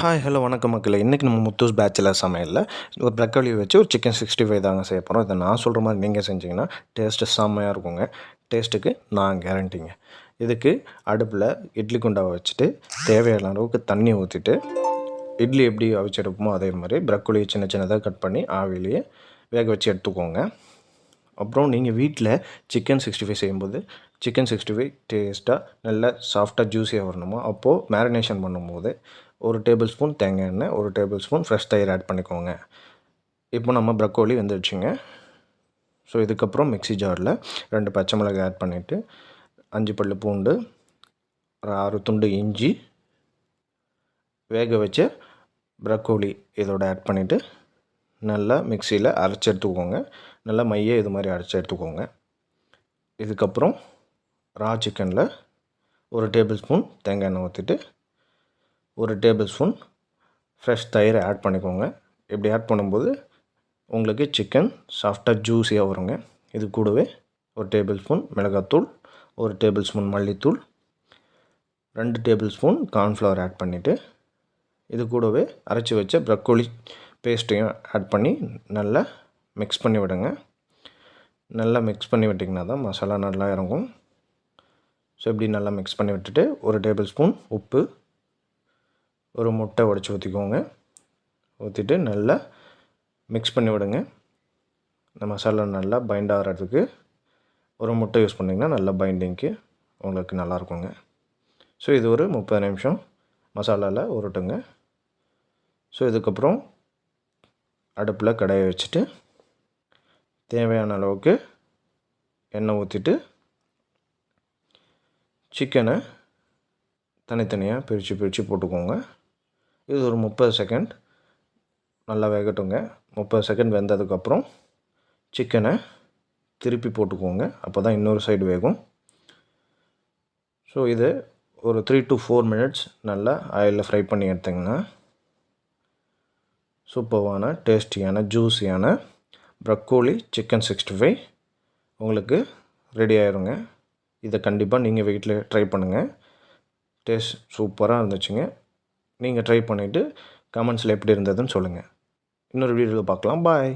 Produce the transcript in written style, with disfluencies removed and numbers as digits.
Hi hello வணக்கம் மக்களே. இன்றைக்கி நம்ம முத்தூஸ் பேச்சுலர் சமையலில் ஒரு ப்ரக்கோலி வச்சு ஒரு சிக்கன் 65 தாங்க செய்ய போகிறோம். இதை நான் சொல்கிற மாதிரி நீங்கள் செஞ்சிங்கன்னா டேஸ்ட்டு செம்மையாக இருக்குங்க. டேஸ்ட்டுக்கு நான் கேரண்டிங்க. இதுக்கு அடுப்பில் இட்லி குண்டாவை வச்சுட்டு தேவையான அளவுக்கு தண்ணி ஊற்றிட்டு இட்லி எப்படி அவிச்சு எடுப்போமோ அதே மாதிரி ப்ரக்கோலி சின்ன சின்னதாக கட் பண்ணி ஆவிலேயே வேக வச்சு எடுத்துக்கோங்க. அப்புறம் நீங்கள் வீட்டில் சிக்கன் 65 செய்யும்போது சிக்கன் 65 டேஸ்ட்டாக நல்லா சாஃப்டாக ஜூஸியாக வரணுமோ அப்போது மேரினேஷன் பண்ணும்போது ஒரு டேபிள் ஸ்பூன் தேங்காய் எண்ணெய், ஒரு டேபிள் ஸ்பூன் ஃப்ரெஷ் தயிர் ஆட் பண்ணிக்கோங்க. இப்போ நம்ம ப்ரக்கோலி வெந்துடுச்சுங்க. ஸோ இதுக்கப்புறம் மிக்ஸி ஜாரில் 2 பச்சை மிளகாய் ஆட் பண்ணிவிட்டு 5 பல்லு பூண்டு, ஒரு 6 துண்டு இஞ்சி, வேக வச்ச ப்ரக்கோலி இதோட ஆட் பண்ணிவிட்டு நல்லா மிக்சியில் அரைச்சி எடுத்துக்கோங்க. நல்லா மைய இது மாதிரி அரைச்சி எடுத்துக்கோங்க. இதுக்கப்புறம் ரா சிக்கனில் ஒரு டேபிள் ஸ்பூன் தேங்காய் எண்ணெய் ஊற்றிட்டு ஒரு டேபிள் ஸ்பூன் ஃப்ரெஷ் தயிரை ஆட் பண்ணிக்கோங்க. இப்படி ஆட் பண்ணும்போது உங்களுக்கு சிக்கன் சாஃப்டாக ஜூஸியாக வருங்க. இது கூடவே ஒரு டேபிள் ஸ்பூன் மிளகாத்தூள், ஒரு டேபிள் ஸ்பூன் மல்லித்தூள், 2 டேபிள் ஸ்பூன் கார்ன்ஃப்ளவர் ஆட் பண்ணிவிட்டு இது கூடவே அரைச்சி வச்ச ப்ரக்கோலி பேஸ்ட்டையும் ஆட் பண்ணி நல்லா மிக்ஸ் பண்ணி விடுங்க. நல்லா மிக்ஸ் பண்ணி விட்டிங்கன்னா தான் மசாலா நல்லா இறங்கும். ஸோ இப்படி நல்லா மிக்ஸ் பண்ணி விட்டுட்டு ஒரு டேபிள் ஸ்பூன் உப்பு, ஒரு முட்டை உடைச்சி ஊற்றிக்கோங்க. ஊற்றிட்டு நல்லா மிக்ஸ் பண்ணி விடுங்க. இந்த மசாலா நல்லா பைண்ட் ஆகிறதுக்கு ஒரு முட்டை யூஸ் பண்ணிங்கன்னா நல்லா பைண்டிங்க்கு உங்களுக்கு நல்லாயிருக்குங்க. ஸோ இது ஒரு 30 நிமிஷம் மசாலாவில் உருட்டுங்க. ஸோ இதுக்கப்புறம் அடுப்பில் கடாயை வச்சுட்டு தேவையான அளவுக்கு எண்ணெய் ஊற்றிட்டு சிக்கனை தனித்தனியாக பிரித்து போட்டுக்கோங்க. இது ஒரு 30 செகண்ட் நல்லா வேகட்டுங்க. 30 செகண்ட் வெந்ததுக்கப்புறம் சிக்கனை திருப்பி போட்டுக்கோங்க. அப்போ தான் இன்னொரு சைடு வேகும். ஸோ இது ஒரு 3 to 4 மினிட்ஸ் நல்லா ஆயிலில் ஃப்ரை பண்ணி எடுத்திங்கன்னா சூப்பர்வான டேஸ்டியான ஜூஸியான ப்ரக்கோலி சிக்கன் 65 உங்களுக்கு ரெடி ஆயிருங்க. இதை கண்டிப்பாக நீங்கள் வீட்டில் ட்ரை பண்ணுங்கள். டேஸ்ட் சூப்பராக இருந்துச்சுங்க. நீங்கள் ட்ரை பண்ணிவிட்டு கமெண்ட்ஸில் எப்படி இருந்ததுன்னு சொல்லுங்கள். இன்னொரு வீடியோவில் பார்க்கலாம். பாய்.